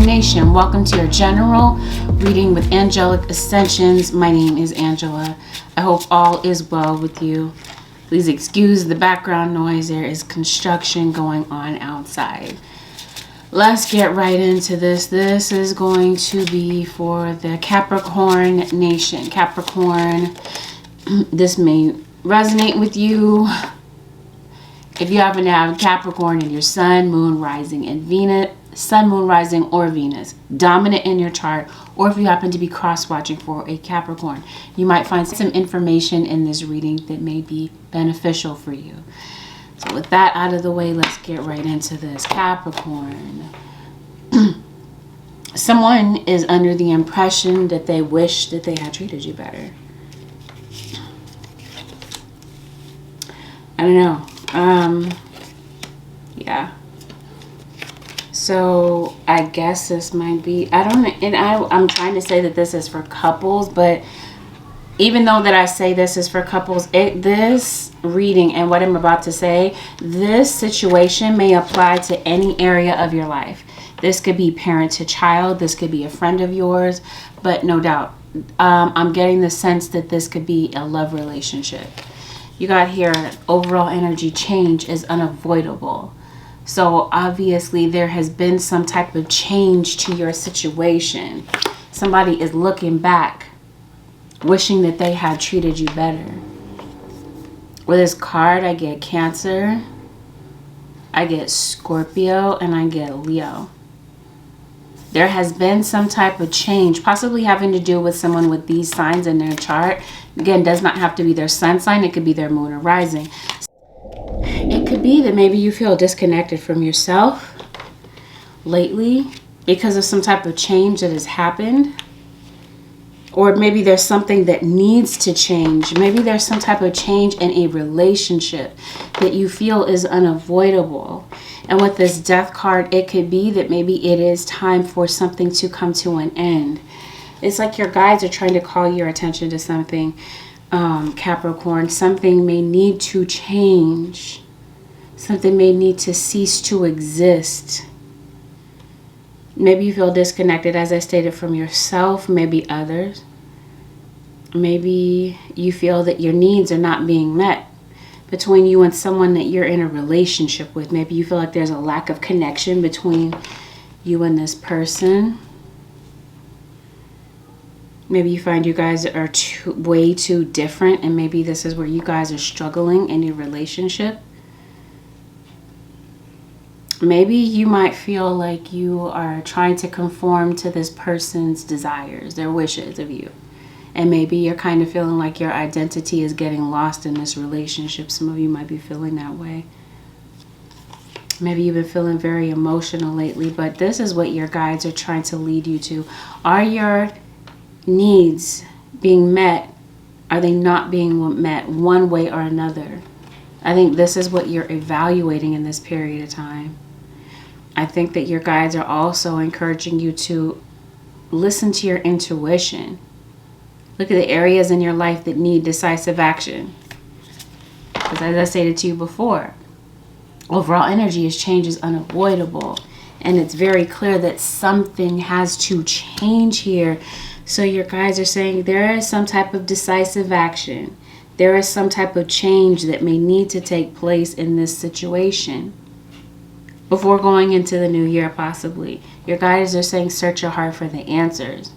Capricorn Nation, welcome to your general reading with Angelic Ascensions. My name is Angela. I hope all is well with you. Please excuse the background noise. There is construction going on outside. Let's get right into this. This is going to be for the Capricorn Nation. Capricorn, this may resonate with you. If you happen to have Capricorn in your sun, moon, rising, and Venus, sun, moon, rising, or Venus dominant in your chart, or if you happen to be cross-watching for a Capricorn, you might find some information in this reading that may be beneficial for you. So with that out of the way, let's get right into this. Capricorn. Someone is under the impression that they wish that they had treated you better. I don't know. Yeah. So I guess this might be, I don't know, and I'm trying to say that this is for couples, but even though that I say this is for couples, this reading and what I'm about to say, this situation may apply to any area of your life. This could be parent to child, this could be a friend of yours, but no doubt, I'm getting the sense that this could be a love relationship. You got here, overall energy change is unavoidable. So obviously there has been some type of change to your situation. Somebody is looking back, wishing that they had treated you better. With this card, I get Cancer, I get Scorpio, and I get Leo. There has been some type of change, possibly having to do with someone with these signs in their chart. Again, does not have to be their sun sign. It could be their moon or rising. It could be that maybe you feel disconnected from yourself lately because of some type of change that has happened. Or maybe there's something that needs to change. Maybe there's some type of change in a relationship that you feel is unavoidable. And with this Death card, it could be that maybe it is time for something to come to an end. It's like your guides are trying to call your attention to something, Capricorn. Something may need to change. Something may need to cease to exist. Maybe you feel disconnected, as I stated, from yourself, maybe others. Maybe you feel that your needs are not being met between you and someone that you're in a relationship with. Maybe you feel like there's a lack of connection between you and this person. Maybe you find you guys are way too different, and maybe this is where you guys are struggling in your relationship. Maybe you might feel like you are trying to conform to this person's desires, their wishes of you. And maybe you're kind of feeling like your identity is getting lost in this relationship. Some of you might be feeling that way. Maybe you've been feeling very emotional lately, but this is what your guides are trying to lead you to. Are your needs being met? Are they not being met one way or another? I think this is what you're evaluating in this period of time. I think that your guides are also encouraging you to listen to your intuition. Look at the areas in your life that need decisive action. Because as I stated to you before, overall energy is change is unavoidable. And it's very clear that something has to change here. So your guides are saying there is some type of decisive action. There is some type of change that may need to take place in this situation. Before going into the new year, possibly. Your guides are saying search your heart for the answers.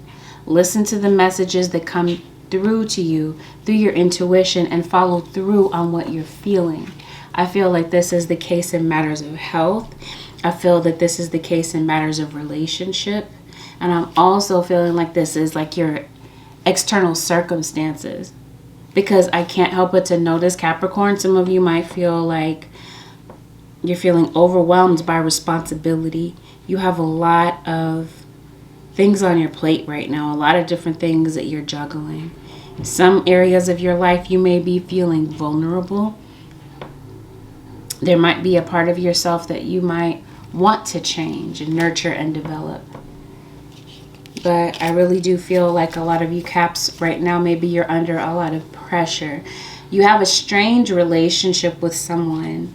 Listen to the messages that come through to you through your intuition and follow through on what you're feeling. I feel like this is the case in matters of health. I feel that this is the case in matters of relationship. And I'm also feeling like this is like your external circumstances. Because I can't help but to notice, Capricorn, some of you might feel like you're feeling overwhelmed by responsibility. You have a lot of things on your plate right now, a lot of different things that you're juggling. Some areas of your life you may be feeling vulnerable. There might be a part of yourself that you might want to change and nurture and develop. But I really do feel like a lot of you Caps right now, maybe you're under a lot of pressure. You have a strange relationship with someone.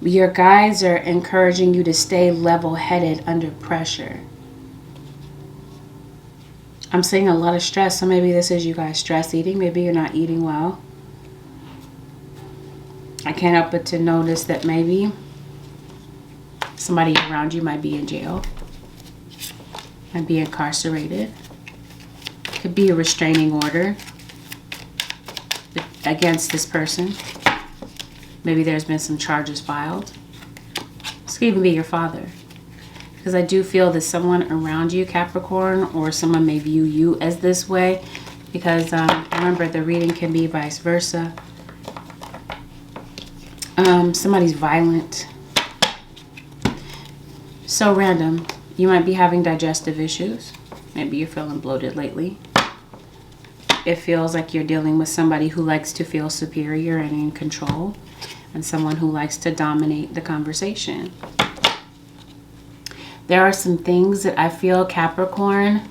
Your guides are encouraging you to stay level-headed under pressure. I'm seeing a lot of stress, so maybe this is you guys stress eating. Maybe you're not eating well. I can't help but to notice that maybe somebody around you might be in jail, might be incarcerated. Could be a restraining order against this person. Maybe there's been some charges filed. This could even be your father. Because I do feel that someone around you, Capricorn, or someone may view you as this way. Because remember, the reading can be vice versa. Somebody's violent. So random. You might be having digestive issues. Maybe you're feeling bloated lately. It feels like you're dealing with somebody who likes to feel superior and in control. And someone who likes to dominate the conversation. There are some things that I feel, Capricorn,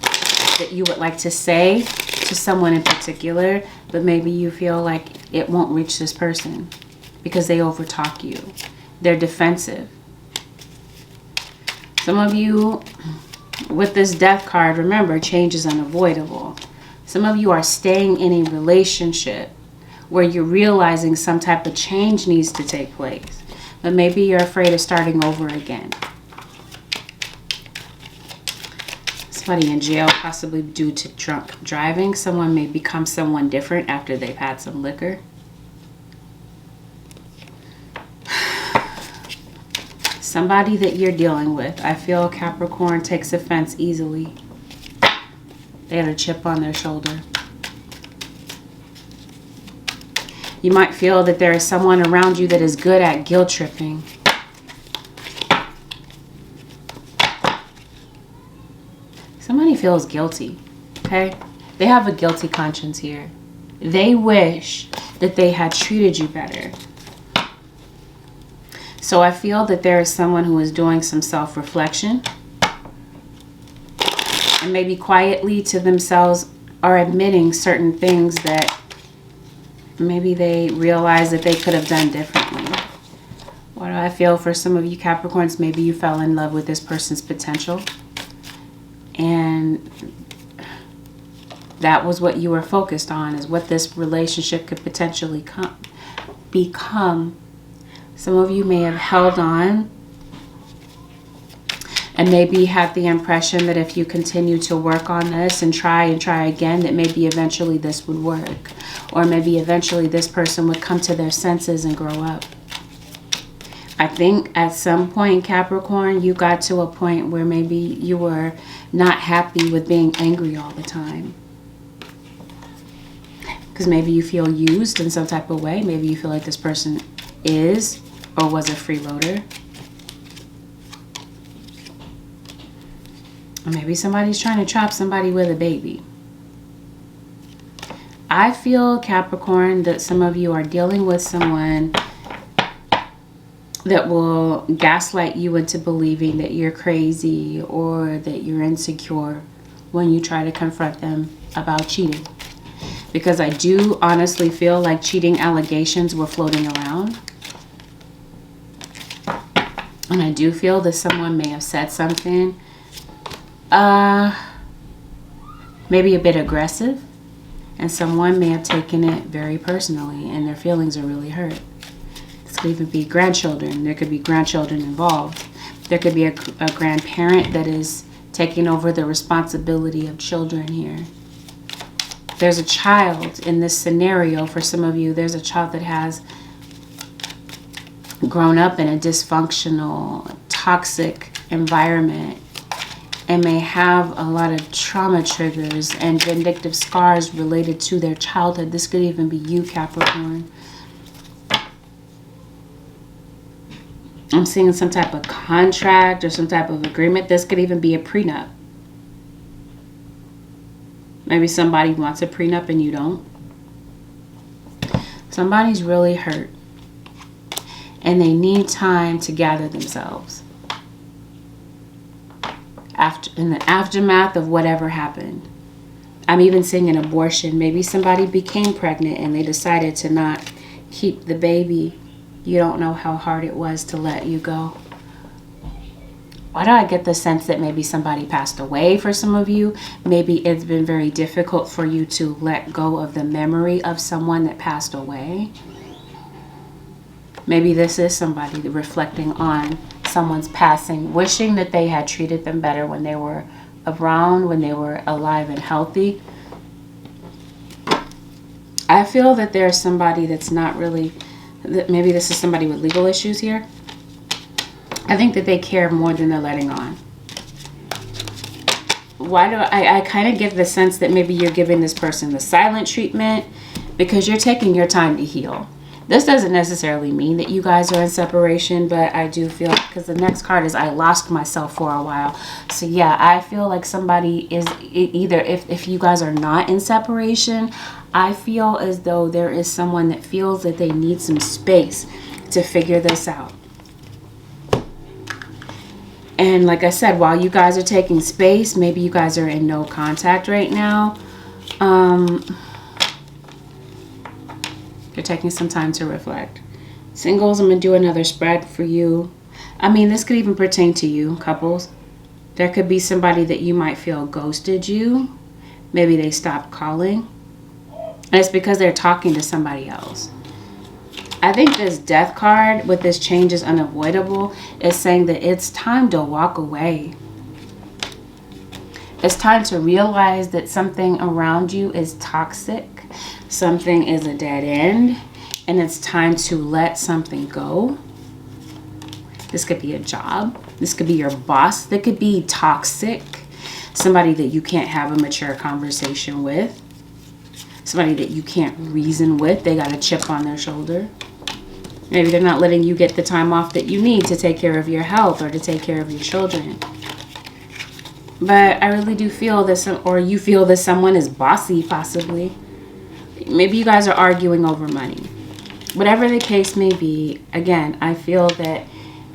that you would like to say to someone in particular, but maybe you feel like it won't reach this person because they overtalk you. They're defensive. Some of you, with this death card, remember, change is unavoidable. Some of you are staying in a relationship where you're realizing some type of change needs to take place, but maybe you're afraid of starting over again. Somebody in jail, possibly due to drunk driving. Someone may become someone different after they've had some liquor. Somebody that you're dealing with, I feel, Capricorn, takes offense easily. They had a chip on their shoulder. You might feel that there is someone around you that is good at guilt tripping. Somebody feels guilty, okay? They have a guilty conscience here. They wish that they had treated you better. So I feel that there is someone who is doing some self-reflection. And maybe quietly to themselves are admitting certain things that maybe they realize that they could have done differently. What do I feel for some of you Capricorns? Maybe you fell in love with this person's potential. And that was what you were focused on, is what this relationship could potentially become. Some of you may have held on and maybe had the impression that if you continue to work on this and try again, that maybe eventually this would work. Or maybe eventually this person would come to their senses and grow up. I think at some point, Capricorn, you got to a point where maybe you were not happy with being angry all the time. Because maybe you feel used in some type of way. Maybe you feel like this person is or was a freeloader. Or maybe somebody's trying to trap somebody with a baby. I feel, Capricorn, that some of you are dealing with someone that will gaslight you into believing that you're crazy or that you're insecure when you try to confront them about cheating. Because I do honestly feel like cheating allegations were floating around. And I do feel that someone may have said something maybe a bit aggressive, and someone may have taken it very personally and their feelings are really hurt. This could even be grandchildren. There could be grandchildren involved. There could be a grandparent that is taking over the responsibility of children here. There's a child in this scenario for some of you. There's a child that has grown up in a dysfunctional, toxic environment and may have a lot of trauma triggers and vindictive scars related to their childhood. This could even be you, Capricorn. I'm seeing some type of contract or some type of agreement. This could even be a prenup. Maybe somebody wants a prenup and you don't. Somebody's really hurt and they need time to gather themselves. In the aftermath of whatever happened. I'm even seeing an abortion. Maybe somebody became pregnant and they decided to not keep the baby You don't know how hard it was to let you go. Why do I get the sense that maybe somebody passed away for some of you? Maybe it's been very difficult for you to let go of the memory of someone that passed away. Maybe this is somebody reflecting on someone's passing, wishing that they had treated them better when they were around, when they were alive and healthy. I feel that there's somebody that's not really, that maybe this is somebody with legal issues here. I think that they care more than they're letting on. Why do I kind of get the sense that maybe you're giving this person the silent treatment because you're taking your time to heal. This doesn't necessarily mean that you guys are in separation, but I do feel, because the next card is I lost myself for a while. So yeah, I feel like somebody is either, if you guys are not in separation, I feel as though there is someone that feels that they need some space to figure this out. And like I said, while you guys are taking space, maybe you guys are in no contact right now. You're taking some time to reflect. Singles, I'm going to do another spread for you. I mean, this could even pertain to you, couples. There could be somebody that you might feel ghosted you. Maybe they stopped calling. And it's because they're talking to somebody else. I think this death card with this change is unavoidable is saying that it's time to walk away. It's time to realize that something around you is toxic. Something is a dead end. And it's time to let something go. This could be a job. This could be your boss. That could be toxic. Somebody that you can't have a mature conversation with. Somebody that you can't reason with. They got a chip on their shoulder. Maybe they're not letting you get the time off that you need to take care of your health or to take care of your children. But I really do feel that or you feel that someone is bossy, possibly. Maybe you guys are arguing over money. Whatever the case may be, again, I feel that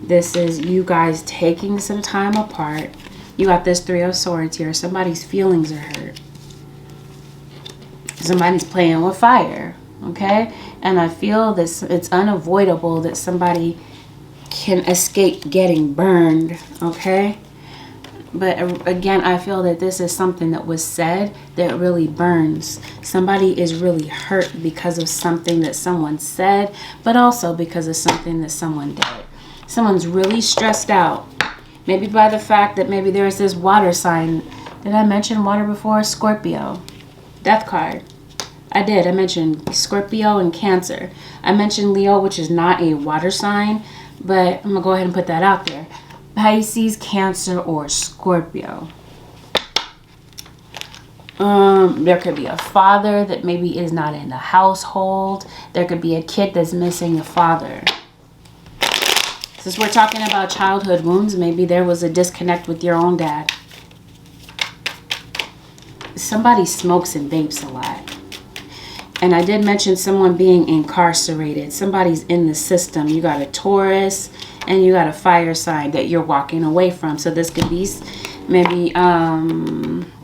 this is you guys taking some time apart. You got this Three of Swords here. Somebody's feelings are hurt. Somebody's playing with fire. Okay? And I feel this, it's unavoidable that somebody can escape getting burned. Okay? But again, I feel that this is something that was said that really burns. Somebody is really hurt because of something that someone said, but also because of something that someone did. Someone's really stressed out. Maybe by the fact that maybe there's this water sign. Did I mention water before? Scorpio. Death card. I did. I mentioned Scorpio and Cancer. I mentioned Leo, which is not a water sign, but I'm going to go ahead and put that out there. Pisces, Cancer, or Scorpio. There could be a father that maybe is not in the household. There could be a kid that's missing a father. Since we're talking about childhood wounds, maybe there was a disconnect with your own dad. Somebody smokes and vapes a lot. And I did mention someone being incarcerated. Somebody's in the system. You got a Taurus and you got a fire sign that you're walking away from. So this could be maybe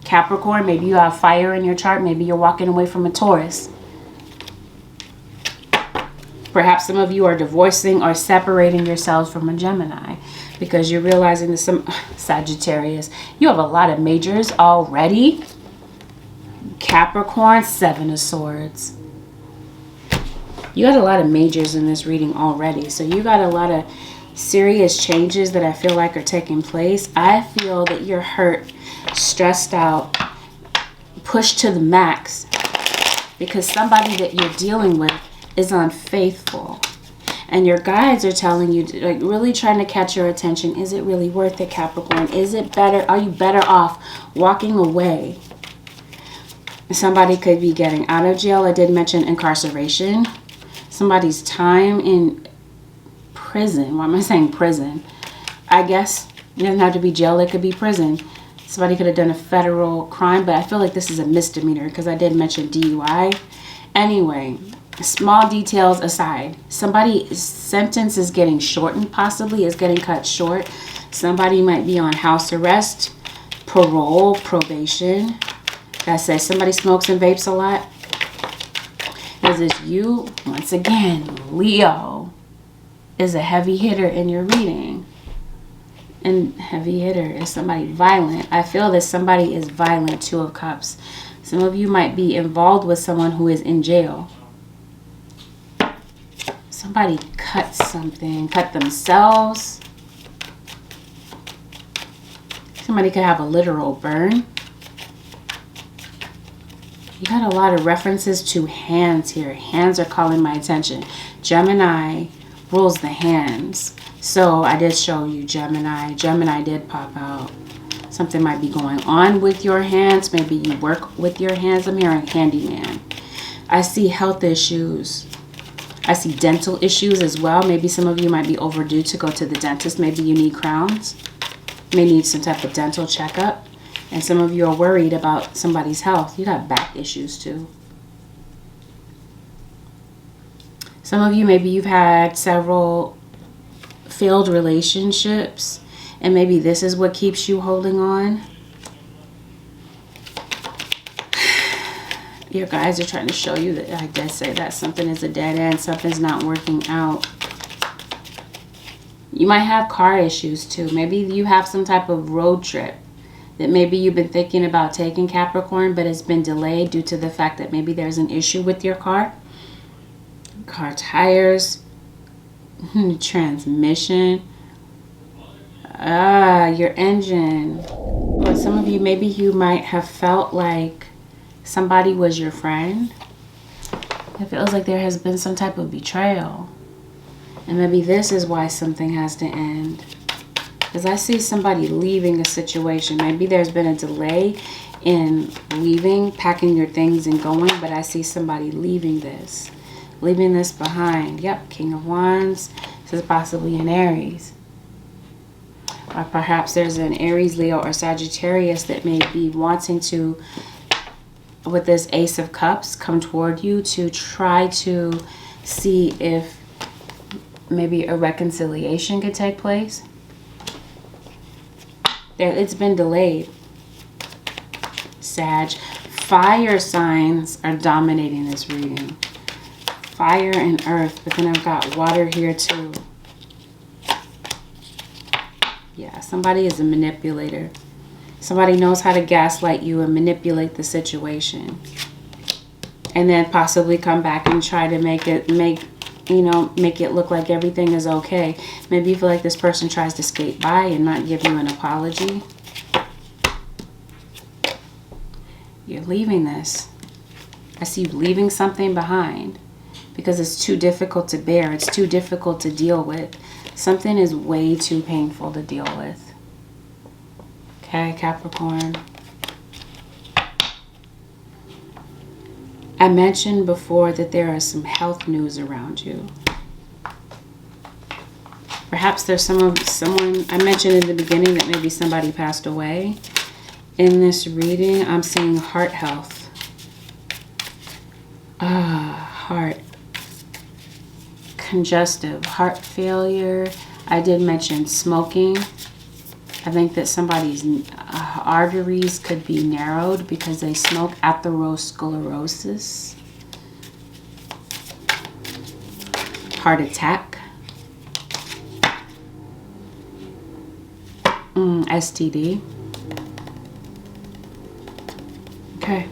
Capricorn. Maybe you have fire in your chart. Maybe you're walking away from a Taurus. Perhaps some of you are divorcing or separating yourselves from a Gemini because you're realizing that some Sagittarius, you have a lot of majors already. Capricorn, Seven of Swords. You got a lot of majors in this reading already. So you got a lot of serious changes that I feel like are taking place. I feel that you're hurt, stressed out, pushed to the max because somebody that you're dealing with is unfaithful. And your guides are telling you, like, really trying to catch your attention. Is it really worth it, Capricorn? Is it better? Are you better off walking away? Somebody could be getting out of jail. I did mention incarceration. Somebody's time in prison. Why am I saying prison? I guess it doesn't have to be jail. It could be prison. Somebody could have done a federal crime, but I feel like this is a misdemeanor because I did mention DUI. Anyway, small details aside, somebody's sentence is getting shortened, possibly is getting cut short. Somebody might be on house arrest, parole, probation. I said somebody smokes and vapes a lot. Is this you? Once again, Leo. is a heavy hitter in your reading. And heavy hitter is somebody violent. I feel that somebody is violent. 2 of Cups. Some of you might be involved with someone who is in jail. Somebody cut something, cut themselves. Somebody could have a literal burn. You got a lot of references to hands here. Hands are calling my attention. Gemini rules the hands. So I did show you Gemini. Gemini did pop out. Something might be going on with your hands. Maybe you work with your hands. I'm hearing handyman. I see health issues. I see dental issues as well. Maybe some of you might be overdue to go to the dentist. Maybe you need crowns. You may need some type of dental checkup. And some of you are worried about somebody's health. You got back issues too. Some of you, maybe you've had several failed relationships, and maybe this is what keeps you holding on. Your guys are trying to show you that I did say that something is a dead end, something's not working out. You might have car issues too. Maybe you have some type of road trip that maybe you've been thinking about taking, Capricorn, but it's been delayed due to the fact that maybe there's an issue with your car. Car tires, transmission, your engine. Or some of you, maybe you might have felt like somebody was your friend. It feels like there has been some type of betrayal. And maybe this is why something has to end. Because I see somebody leaving a situation. Maybe there's been a delay in leaving, packing your things and going, but I see somebody leaving this behind. Yep, King of Wands. This is possibly an Aries. Or perhaps there's an Aries, Leo, or Sagittarius that may be wanting to, with this Ace of Cups, come toward you to try to see if maybe a reconciliation could take place. It's been delayed. Sag. Fire signs are dominating this reading. Fire and earth, but then I've got water here too. Yeah, somebody is a manipulator. Somebody knows how to gaslight you and manipulate the situation. And then possibly come back and try to make it look like everything is okay. Maybe you feel like this person tries to skate by and not give you an apology. You're leaving this. I see you leaving something behind because it's too difficult to bear. It's too difficult to deal with. Something is way too painful to deal with. Okay, Capricorn. I mentioned before that there is some health news around you. Perhaps there's someone I mentioned in the beginning that maybe somebody passed away. In this reading, I'm seeing heart health. Heart. Congestive heart failure. I did mention smoking. I think that somebody's arteries could be narrowed because they smoke. Atherosclerosis. Heart attack. STD. Okay.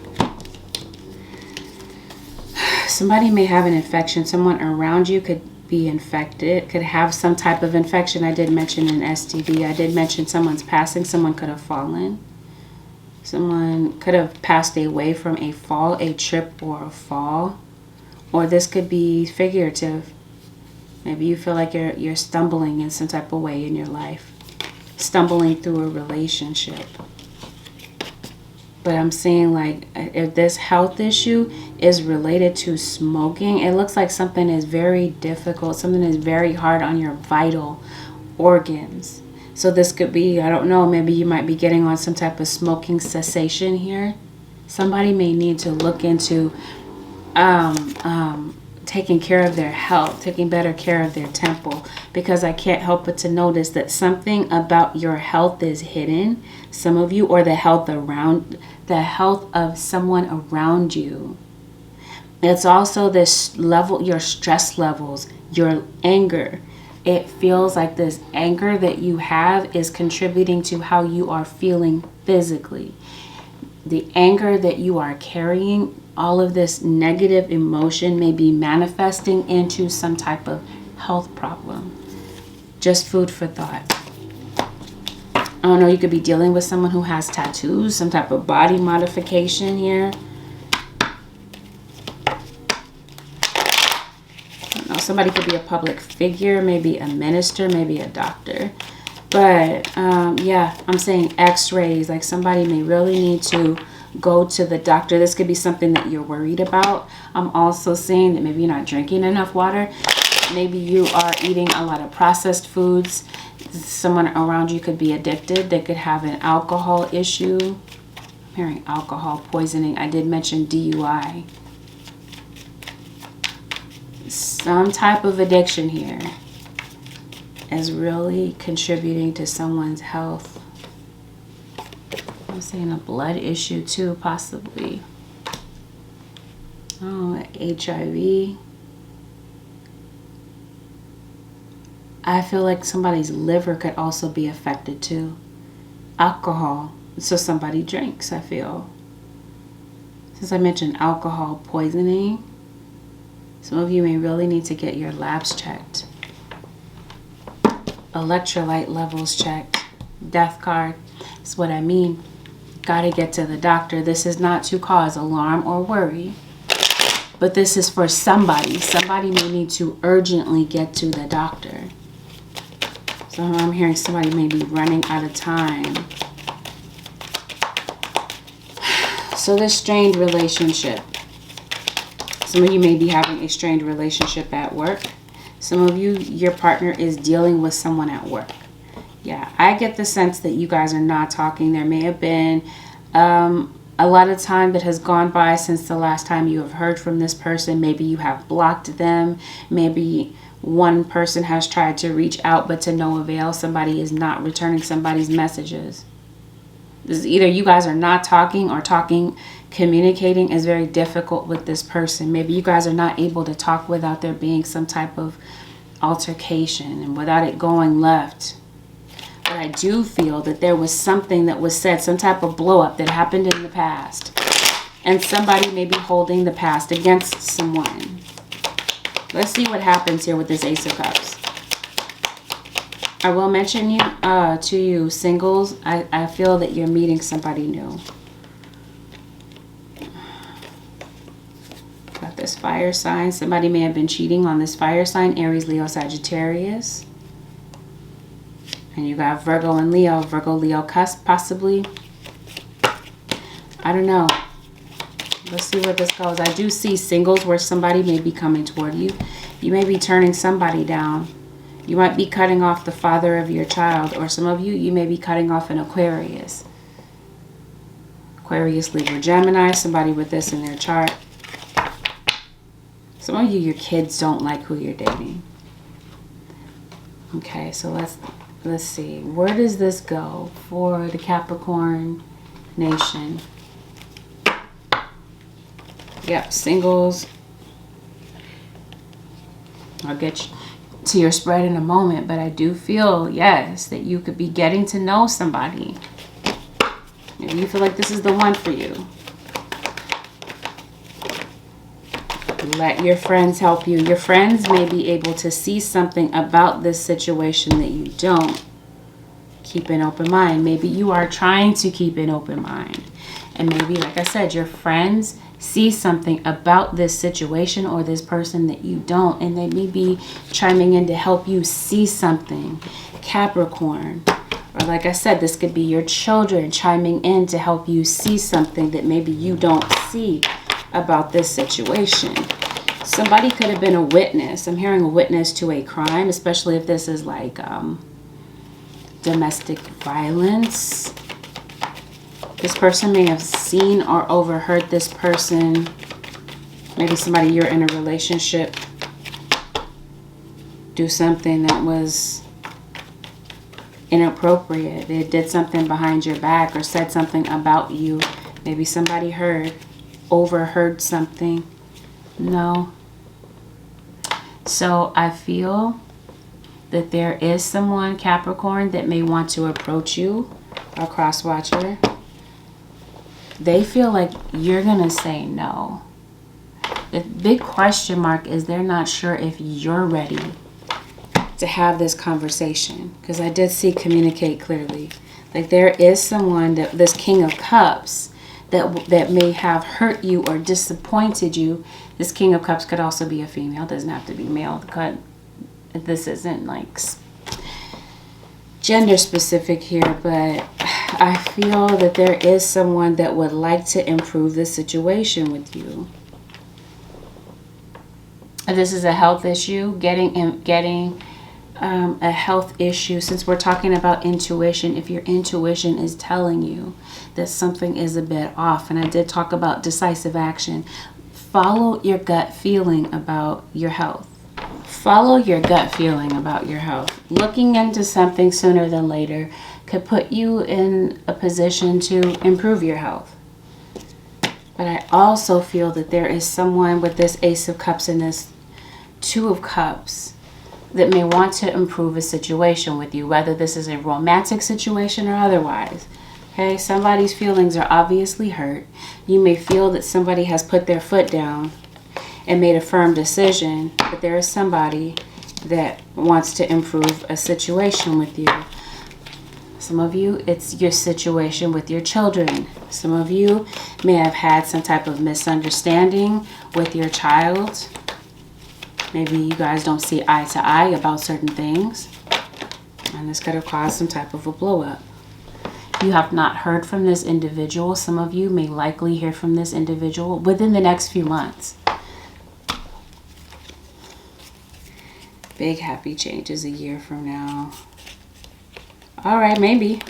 Somebody may have an infection. Someone around you could be infected, could have some type of infection. I did mention an STD. I did mention someone's passing. Someone could have fallen. Someone could have passed away from a fall, a trip, or a fall. Or this could be figurative. Maybe you feel like you're stumbling in some type of way in your life. Stumbling through a relationship. But I'm seeing like if this health issue is related to smoking, it looks like something is very difficult. Something is very hard on your vital organs. So this could be, I don't know, maybe you might be getting on some type of smoking cessation here. Somebody may need to look into taking care of their health, taking better care of their temple, because I can't help but to notice that something about your health is hidden. Some of you, or the health of someone around you. It's also this level, your stress levels, your anger. it feels like this anger that you have is contributing to how you are feeling physically. The anger that you are carrying, all of this negative emotion may be manifesting into some type of health problem. Just food for thought. I don't know, you could be dealing with someone who has tattoos, some type of body modification here. Somebody could be a public figure, maybe a minister, maybe a doctor. But yeah, I'm saying x-rays. Like somebody may really need to go to the doctor. This could be something that you're worried about. I'm also saying that maybe you're not drinking enough water. Maybe you are eating a lot of processed foods. Someone around you could be addicted. They could have an alcohol issue. I'm hearing alcohol poisoning. I did mention DUI. Some type of addiction here is really contributing to someone's health. I'm saying a blood issue too, possibly. Oh, HIV. I feel like somebody's liver could also be affected too. Alcohol. So somebody drinks, I feel. Since I mentioned alcohol poisoning, some of you may really need to get your labs checked. Electrolyte levels checked. Death card. That's what I mean. Gotta get to the doctor. This is not to cause alarm or worry, but this is for somebody. Somebody may need to urgently get to the doctor. So I'm hearing somebody may be running out of time. So this strained relationship. Some of you may be having a strained relationship at work. Some of you, your partner is dealing with someone at work. Yeah, I get the sense that you guys are not talking. There may have been a lot of time that has gone by since the last time you have heard from this person. Maybe you have blocked them. Maybe one person has tried to reach out, but to no avail. Somebody is not returning somebody's messages. This is either you guys are not talking or talking. Communicating is very difficult with this person. Maybe you guys are not able to talk without there being some type of altercation and without it going left. But I do feel that there was something that was said, some type of blow up that happened in the past. And somebody may be holding the past against someone. Let's see what happens here with this Ace of Cups. I will mention to you singles, I feel that you're meeting somebody new. Got this fire sign. Somebody may have been cheating on this fire sign. Aries, Leo, Sagittarius. And you got Virgo and Leo. Virgo, Leo, cusp possibly. I don't know. Let's see where this goes. I do see singles where somebody may be coming toward you. You may be turning somebody down. You might be cutting off the father of your child. Or some of you, you may be cutting off an Aquarius. Aquarius, Libra, Gemini. Somebody with this in their chart. Some of you, your kids don't like who you're dating. Okay, so let's see. Where does this go for the Capricorn nation? Yep, singles. I'll get to your spread in a moment, but I do feel, yes, that you could be getting to know somebody. Maybe you feel like this is the one for you. Let your friends help you. Your friends may be able to see something about this situation that you don't. Keep an open mind. Maybe you are trying to keep an open mind. And maybe, like I said, your friends see something about this situation or this person that you don't. And they may be chiming in to help you see something. Capricorn. Or like I said, this could be your children chiming in to help you see something that maybe you don't see about this situation. Somebody could have been a witness. I'm hearing a witness to a crime, especially if this is like domestic violence. This person may have seen or overheard this person. Maybe somebody you're in a relationship do something that was inappropriate. They did something behind your back or said something about you. Maybe somebody overheard something. No. So I feel that there is someone, Capricorn, that may want to approach you, or cross watcher. They feel like you're going to say no. The big question mark is they're not sure if you're ready to have this conversation. Because I did see communicate clearly. Like there is someone, that this King of Cups, that may have hurt you or disappointed you. This King of Cups could also be a female. It doesn't have to be male. This isn't like gender specific here, but I feel that there is someone that would like to improve the situation with you. This is a health issue, getting a health issue. Since we're talking about intuition, if your intuition is telling you that something is a bit off, and I did talk about decisive action, follow your gut feeling about your health. Follow your gut feeling about your health. Looking into something sooner than later could put you in a position to improve your health. But I also feel that there is someone with this Ace of Cups and this Two of Cups that may want to improve a situation with you, whether this is a romantic situation or otherwise. Okay, somebody's feelings are obviously hurt. You may feel that somebody has put their foot down and made a firm decision, but there is somebody that wants to improve a situation with you. Some of you, it's your situation with your children. Some of you may have had some type of misunderstanding with your child. Maybe you guys don't see eye to eye about certain things, and this could have caused some type of a blow up. You have not heard from this individual. Some of you may likely hear from this individual within the next few months. Big happy changes a year from now. All right, maybe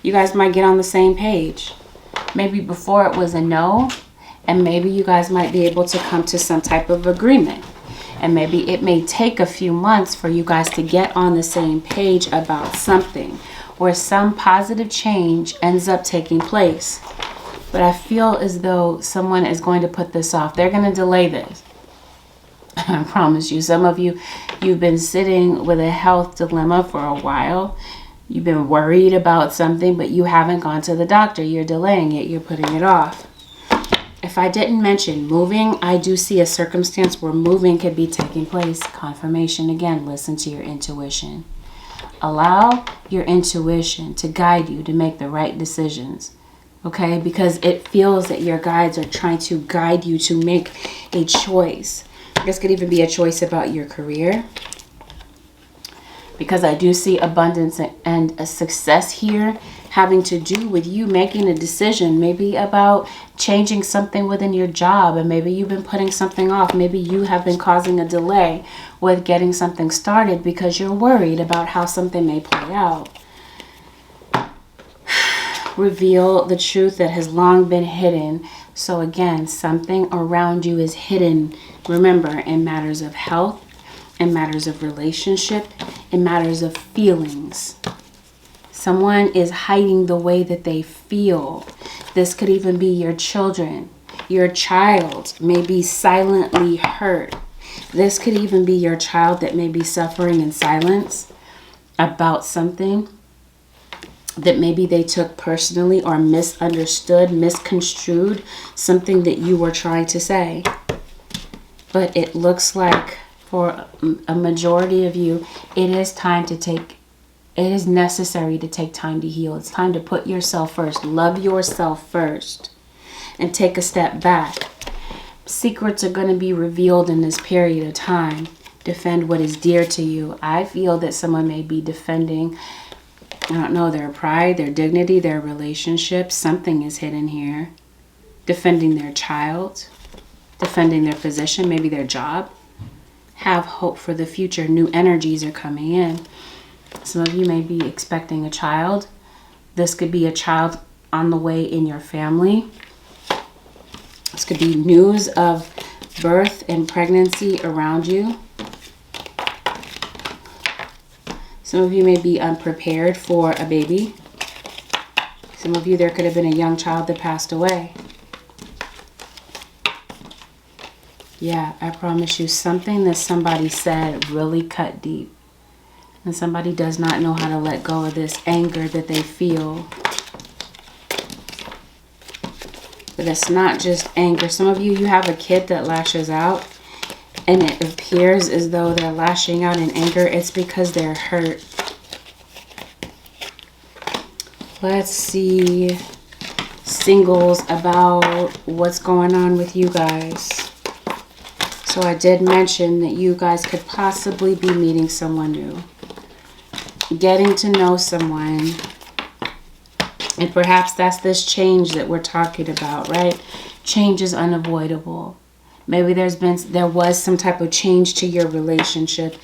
you guys might get on the same page. Maybe before it was a no, and maybe you guys might be able to come to some type of agreement. And maybe it may take a few months for you guys to get on the same page about something, or some positive change ends up taking place. But I feel as though someone is going to put this off. They're going to delay this. I promise you. Some of you, you've been sitting with a health dilemma for a while. You've been worried about something, but you haven't gone to the doctor. You're delaying it. You're putting it off. If I didn't mention moving, I do see a circumstance where moving could be taking place. Confirmation again, listen to your intuition. Allow your intuition to guide you to make the right decisions. Okay? Because it feels that your guides are trying to guide you to make a choice. This could even be a choice about your career. Because I do see abundance and a success here having to do with you making a decision, maybe about changing something within your job, and maybe you've been putting something off. Maybe you have been causing a delay with getting something started because you're worried about how something may play out. Reveal the truth that has long been hidden. So again, something around you is hidden. Remember, in matters of health, in matters of relationship, in matters of feelings. Someone is hiding the way that they feel. This could even be your children. Your child may be silently hurt. This could even be your child that may be suffering in silence about something that maybe they took personally or misunderstood, misconstrued something that you were trying to say. But it looks like for a majority of you, it is necessary to take time to heal. It's time to put yourself first. Love yourself first. And take a step back. Secrets are going to be revealed in this period of time. Defend what is dear to you. I feel that someone may be defending, I don't know, their pride, their dignity, their relationship. Something is hidden here. Defending their child. Defending their position, maybe their job. Have hope for the future. New energies are coming in. Some of you may be expecting a child. This could be a child on the way in your family. This could be news of birth and pregnancy around you. Some of you may be unprepared for a baby. Some of you, there could have been a young child that passed away. Yeah, I promise you, something that somebody said really cut deep. And somebody does not know how to let go of this anger that they feel. But it's not just anger. Some of you, you have a kid that lashes out. And it appears as though they're lashing out in anger. It's because they're hurt. Let's see, singles, about what's going on with you guys. So I did mention that you guys could possibly be meeting someone new. Getting to know someone. And perhaps that's this change that we're talking about, right? Change is unavoidable. Maybe there was some type of change to your relationship,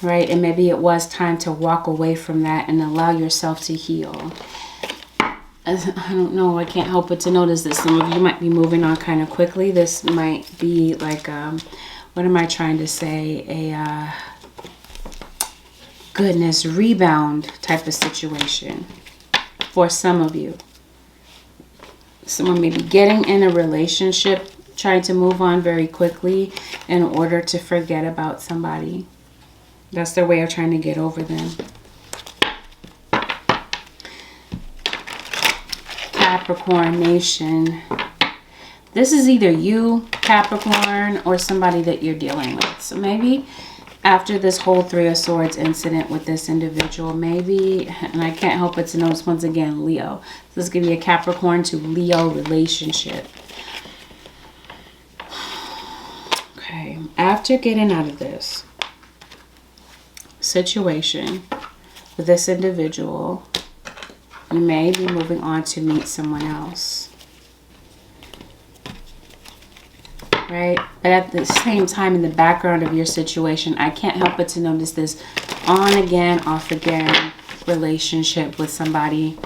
right? And maybe it was time to walk away from that and allow yourself to heal. I don't know. I can't help but to notice that some of you might be moving on kind of quickly. This might be like, what am I trying to say? A, goodness, rebound type of situation for some of you. Someone may be getting in a relationship, trying to move on very quickly in order to forget about somebody. That's their way of trying to get over them. Capricorn Nation. This is either you, Capricorn, or somebody that you're dealing with. So maybe after this whole Three of Swords incident with this individual, maybe, and I can't help but to notice once again, Leo. This is going to be a Capricorn to Leo relationship. Okay, after getting out of this situation with this individual, you may be moving on to meet someone else. Right? But at the same time, in the background of your situation, I can't help but to notice this on again, off again relationship with somebody.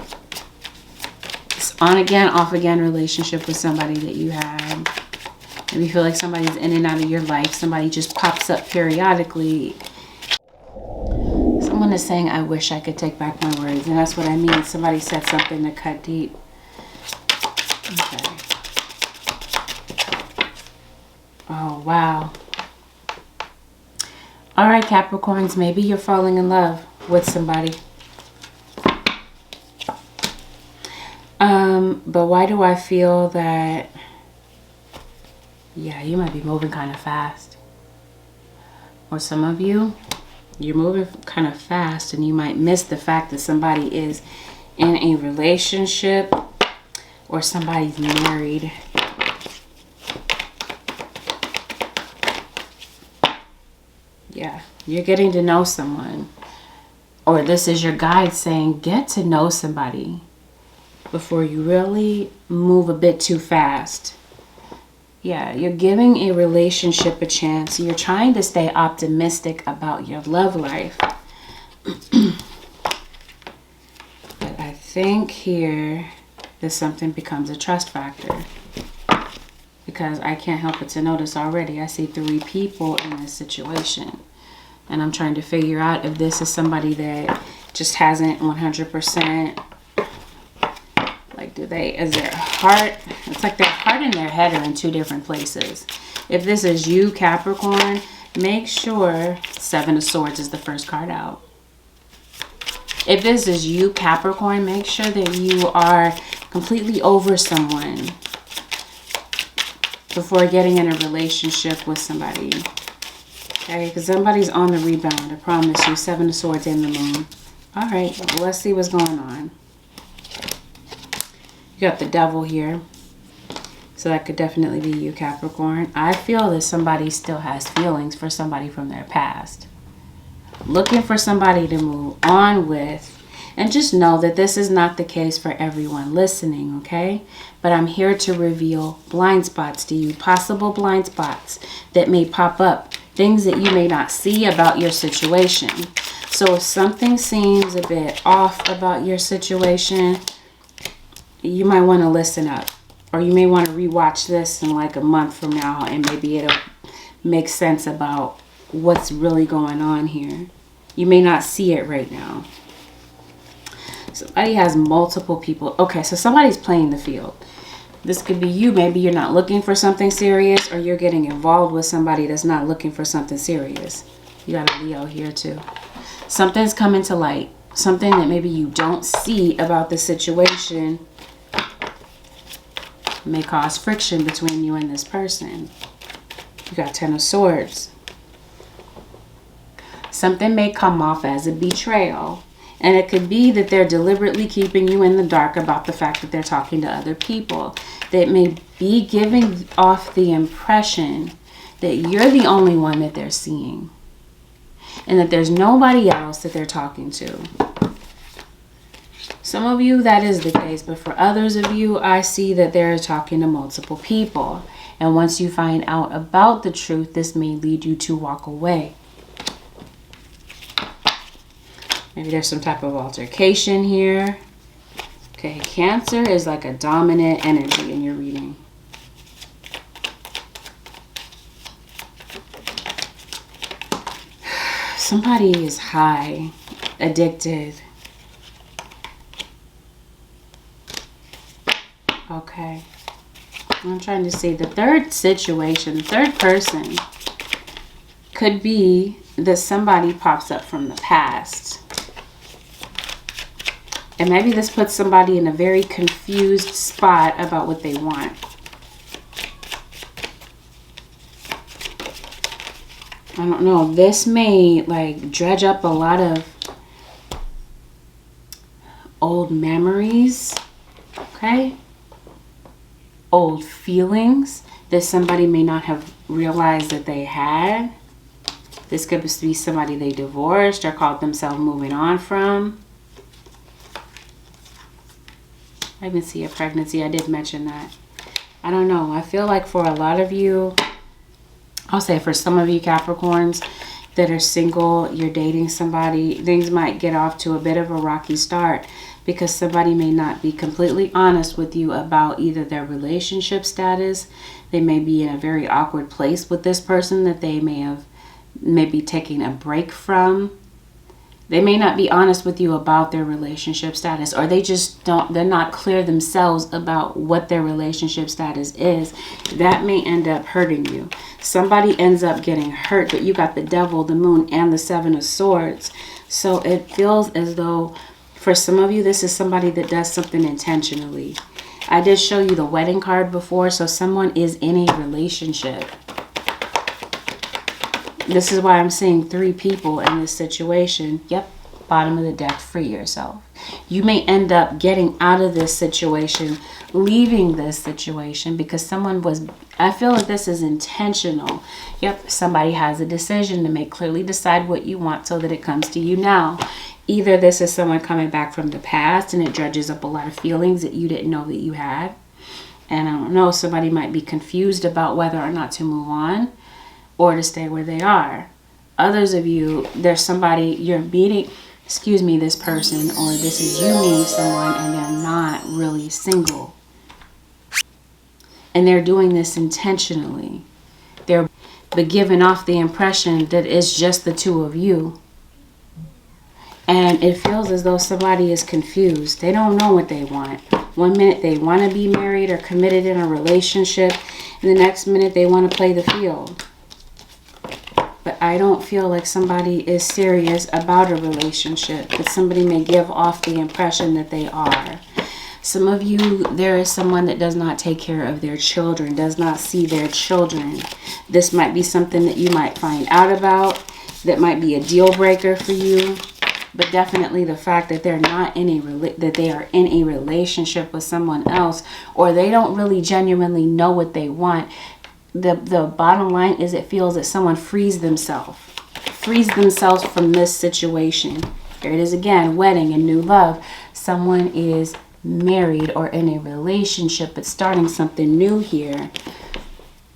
This on again, off again relationship with somebody that you had. Maybe you feel like somebody's in and out of your life. Somebody just pops up periodically. Someone is saying, I wish I could take back my words. And that's what I mean. Somebody said something to cut deep. Okay. Oh, wow. All right, Capricorns. Maybe you're falling in love with somebody. But why do I feel that... Yeah, you might be moving kind of fast. Or some of you, you're moving kind of fast and you might miss the fact that somebody is in a relationship or somebody's married. Yeah, you're getting to know someone. Or this is your guide saying, get to know somebody before you really move a bit too fast. Yeah, you're giving a relationship a chance. You're trying to stay optimistic about your love life. But I think here that something becomes a trust factor. Because I can't help but to notice already, I see 3 people in this situation. And I'm trying to figure out if this is somebody that just hasn't 100%... Like, is their heart, it's like their heart and their head are in 2 different places. If this is you, Capricorn, make sure 7 of Swords is the first card out. If this is you, Capricorn, make sure that you are completely over someone before getting in a relationship with somebody. Okay, because somebody's on the rebound, I promise you. 7 of Swords and the Moon. All right, well, let's see what's going on. You got the Devil here. So that could definitely be you, Capricorn. I feel that somebody still has feelings for somebody from their past. Looking for somebody to move on with. And just know that this is not the case for everyone listening, okay? But I'm here to reveal blind spots to you. Possible blind spots that may pop up. Things that you may not see about your situation. So if something seems a bit off about your situation... You might want to listen up, or you may want to rewatch this in like a month from now, and maybe it'll make sense about what's really going on here. You may not see it right now. Somebody has multiple people. Okay, so somebody's playing the field. This could be you. Maybe you're not looking for something serious, or you're getting involved with somebody that's not looking for something serious. You got a Leo here too. Something's coming to light. Something that maybe you don't see about the situation may cause friction between you and this person. You got 10 of Swords. Something may come off as a betrayal. And it could be that they're deliberately keeping you in the dark about the fact that they're talking to other people. That may be giving off the impression that you're the only one that they're seeing. And that there's nobody else that they're talking to. Some of you, that is the case. But for others of you, I see that they're talking to multiple people. And once you find out about the truth, this may lead you to walk away. Maybe there's some type of altercation here. Okay, Cancer is like a dominant energy in your reading. Somebody is high, addicted. Okay. I'm trying to see the third situation, the third person could be that somebody pops up from the past. And maybe this puts somebody in a very confused spot about what they want. I don't know. This may like dredge up a lot of old memories. Okay? Old feelings that somebody may not have realized that they had. This could be somebody they divorced or called themselves moving on from. I even see a pregnancy. I did mention that. I don't know. I feel like for a lot of you, I'll say for some of you Capricorns that are single, you're dating somebody, things might get off to a bit of a rocky start because somebody may not be completely honest with you about either their relationship status. They may be in a very awkward place with this person that they may be taking a break from. They may not be honest with you about their relationship status, or they're not clear themselves about what their relationship status is. That may end up hurting you. Somebody ends up getting hurt, but you got the Devil, the Moon, and the Seven of Swords. So it feels as though for some of you, this is somebody that does something intentionally. I did show you the wedding card before, so someone is in a relationship. This is why I'm seeing 3 people in this situation. Yep, bottom of the deck, free yourself. You may end up getting out of this situation, leaving this situation because someone was, I feel like this is intentional. Yep, somebody has a decision to make. Clearly decide what you want so that it comes to you now. Either this is someone coming back from the past and it dredges up a lot of feelings that you didn't know that you had. And I don't know, somebody might be confused about whether or not to move on or to stay where they are. Others of you, there's somebody you're meeting, this person, or this is you meeting someone and they're not really single. And they're doing this intentionally. They're giving off the impression that it's just the 2 of you. And it feels as though somebody is confused. They don't know what they want. One minute they want to be married or committed in a relationship, and the next minute they want to play the field. But I don't feel like somebody is serious about a relationship, that somebody may give off the impression that they are. Some of you, there is someone that does not take care of their children, does not see their children. This might be something that you might find out about, that might be a deal breaker for you. But definitely the fact that they're not that they are in a relationship with someone else, or they don't really genuinely know what they want. The bottom line is it feels that someone frees themselves from this situation. Here it is again, wedding and new love. Someone is married or in a relationship but starting something new here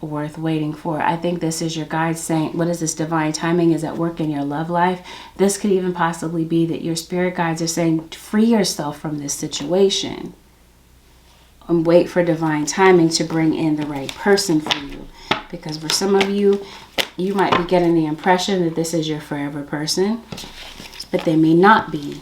worth waiting for. I think this is your guide saying, what is this? Divine timing is at work in your love life. This could even possibly be that your spirit guides are saying, free yourself from this situation and wait for divine timing to bring in the right person for you. Because for some of you, you might be getting the impression that this is your forever person, but they may not be.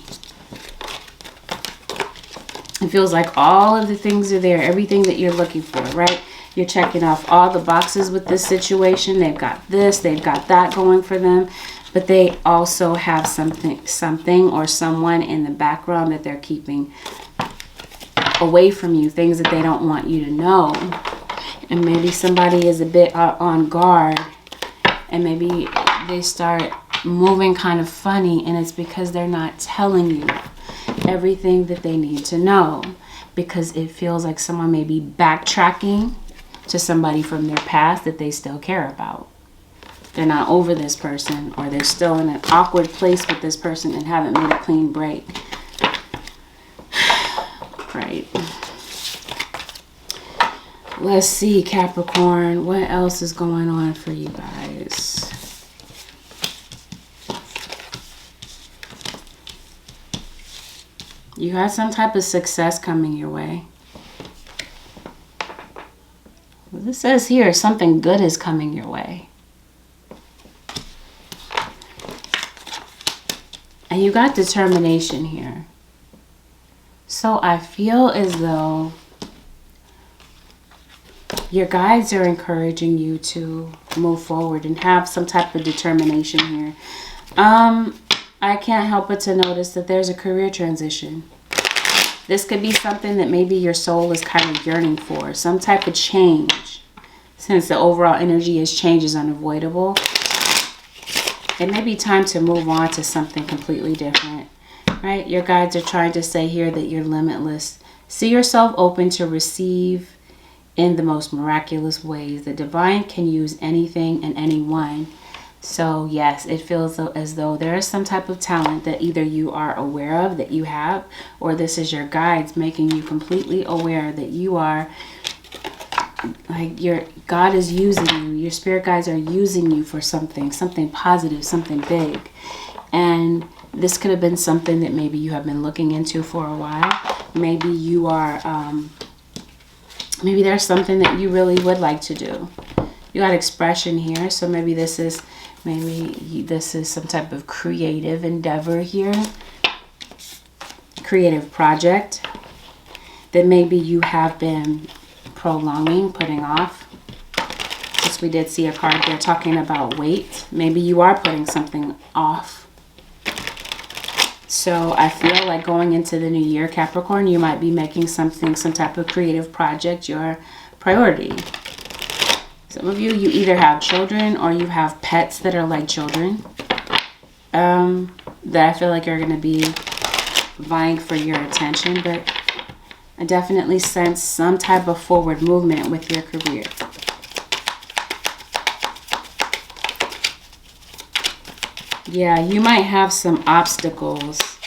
It feels like all of the things are there, everything that you're looking for, right? You're checking off all the boxes with this situation. They've got this, they've got that going for them. but they also have something or someone in the background that they're keeping away from you, things that they don't want you to know. And maybe somebody is a bit on guard, and maybe they start moving kind of funny, and it's because they're not telling you everything that they need to know, because it feels like someone may be backtracking to somebody from their past that they still care about. They're not over this person, or they're still in an awkward place with this person and haven't made a clean break. Right. Let's see, Capricorn, what else is going on for you guys? You have some type of success coming your way. Well, this says here something good is coming your way. And you got determination here. So I feel as though your guides are encouraging you to move forward and have some type of determination here. I can't help but to notice that there's a career transition. This could be something that maybe your soul is kind of yearning for, some type of change. Since the overall energy is change is unavoidable, it may be time to move on to something completely different, right? Your guides are trying to say here that you're limitless. See yourself open to receive in the most miraculous ways. The divine can use anything and anyone. So yes, it feels as though there is some type of talent that either you are aware of that you have, or this is your guides making you completely aware that you are, like, your God is using you. Your spirit guides are using you for something positive, something big. And this could have been something that maybe you have been looking into for a while. Maybe you are, maybe there's something that you really would like to do. You got expression here, so maybe this is some type of creative endeavor here, creative project that maybe you have been prolonging, putting off. Since we did see a card there talking about weight, maybe you are putting something off. So I feel like going into the new year, Capricorn, you might be making some type of creative project your priority. Some of you either have children or you have pets that are like children that I feel like are going to be vying for your attention. But I definitely sense some type of forward movement with your career. Yeah, you might have some obstacles,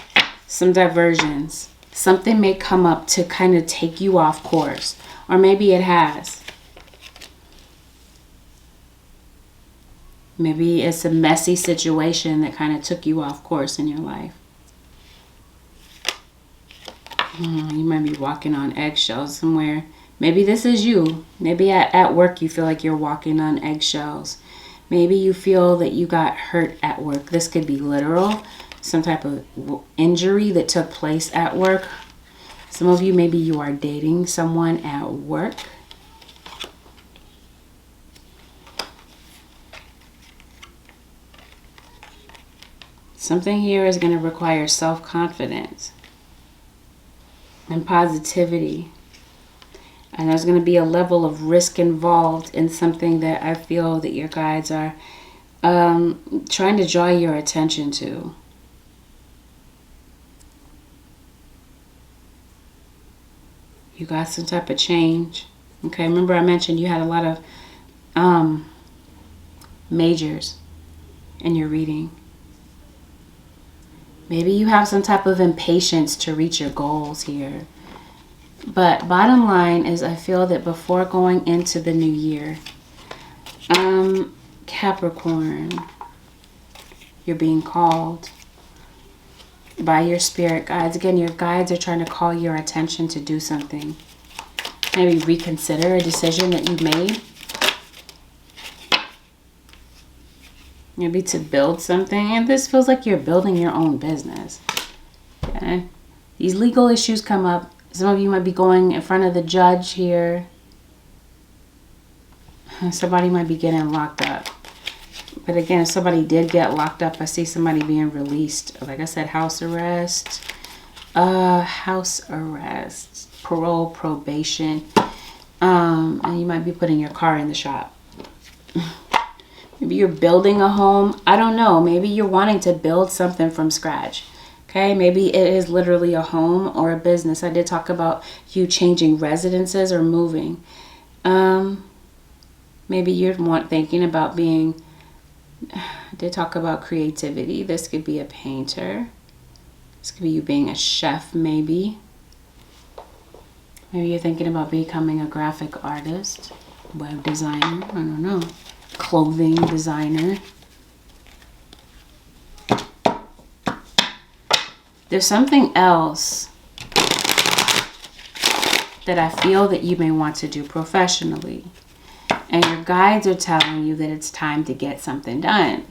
some diversions. Something may come up to kind of take you off course, or maybe it has. Maybe it's a messy situation that kind of took you off course in your life. You might be walking on eggshells somewhere. Maybe this is you. Maybe at work you feel like you're walking on eggshells. Maybe you feel that you got hurt at work. This could be literal. Some type of injury that took place at work. Some of you, maybe you are dating someone at work. Something here is going to require self-confidence and positivity. And there's going to be a level of risk involved in something that I feel that your guides are trying to draw your attention to. You got some type of change. Okay, remember I mentioned you had a lot of majors in your reading. Maybe you have some type of impatience to reach your goals here. But bottom line is I feel that before going into the new year, Capricorn, you're being called by your spirit guides. Again, your guides are trying to call your attention to do something. Maybe reconsider a decision that you made. Maybe to build something. And this feels like you're building your own business. Okay? These legal issues come up. Some of you might be going in front of the judge here. Somebody might be getting locked up. But again, if somebody did get locked up, I see somebody being released. Like I said, house arrest, parole, probation. And you might be putting your car in the shop. Maybe you're building a home. I don't know. Maybe you're wanting to build something from scratch. Okay, maybe it is literally a home or a business. I did talk about you changing residences or moving. Maybe you're thinking about being, I did talk about creativity. This could be a painter. This could be you being a chef, maybe. Maybe you're thinking about becoming a graphic artist, web designer, I don't know, clothing designer. There's something else that I feel that you may want to do professionally. And your guides are telling you that it's time to get something done.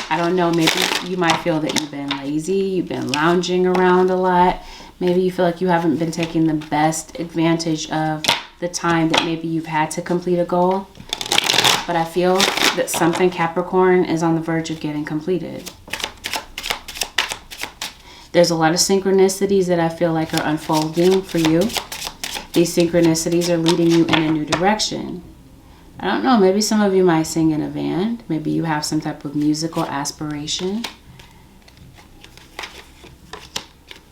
I don't know, maybe you might feel that you've been lazy, you've been lounging around a lot. Maybe you feel like you haven't been taking the best advantage of the time that maybe you've had to complete a goal. But I feel that something, Capricorn, is on the verge of getting completed. There's a lot of synchronicities that I feel like are unfolding for you. These synchronicities are leading you in a new direction. I don't know, maybe some of you might sing in a band. Maybe you have some type of musical aspiration.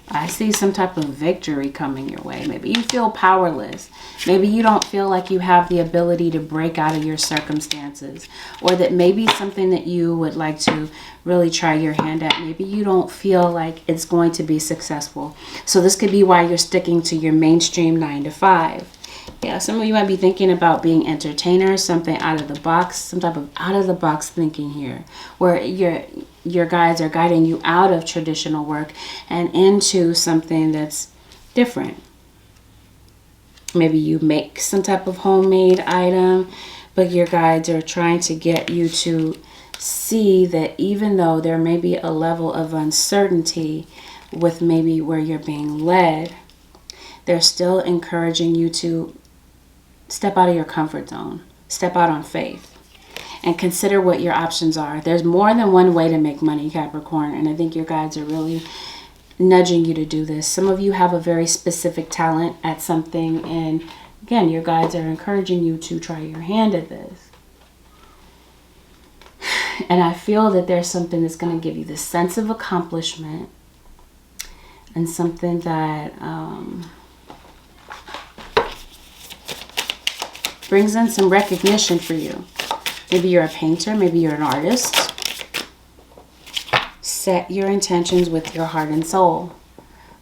I see some type of victory coming your way. Maybe you feel powerless. Maybe you don't feel like you have the ability to break out of your circumstances, or that maybe something that you would like to really try your hand at, maybe you don't feel like it's going to be successful. So this could be why you're sticking to your mainstream 9 to 5. Yeah, some of you might be thinking about being entertainers, something out of the box, some type of out of the box thinking here, where your guides are guiding you out of traditional work and into something that's different. Maybe you make some type of homemade item, but your guides are trying to get you to see that even though there may be a level of uncertainty with maybe where you're being led, they're still encouraging you to step out of your comfort zone, step out on faith, and consider what your options are. There's more than one way to make money, Capricorn, and I think your guides are really nudging you to do this. Some of you have a very specific talent at something, and again, your guides are encouraging you to try your hand at this. And I feel that there's something that's going to give you this sense of accomplishment and something that brings in some recognition for you. Maybe you're a painter, maybe you're an artist. Set your intentions with your heart and soul.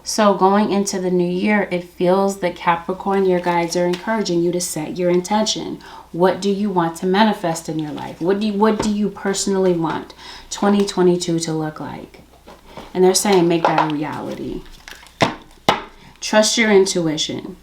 So going into the new year, it feels that Capricorn, your guides are encouraging you to set your intention. What do you want to manifest in your life? What do you personally want 2022 to look like? And they're saying make that a reality. Trust your intuition.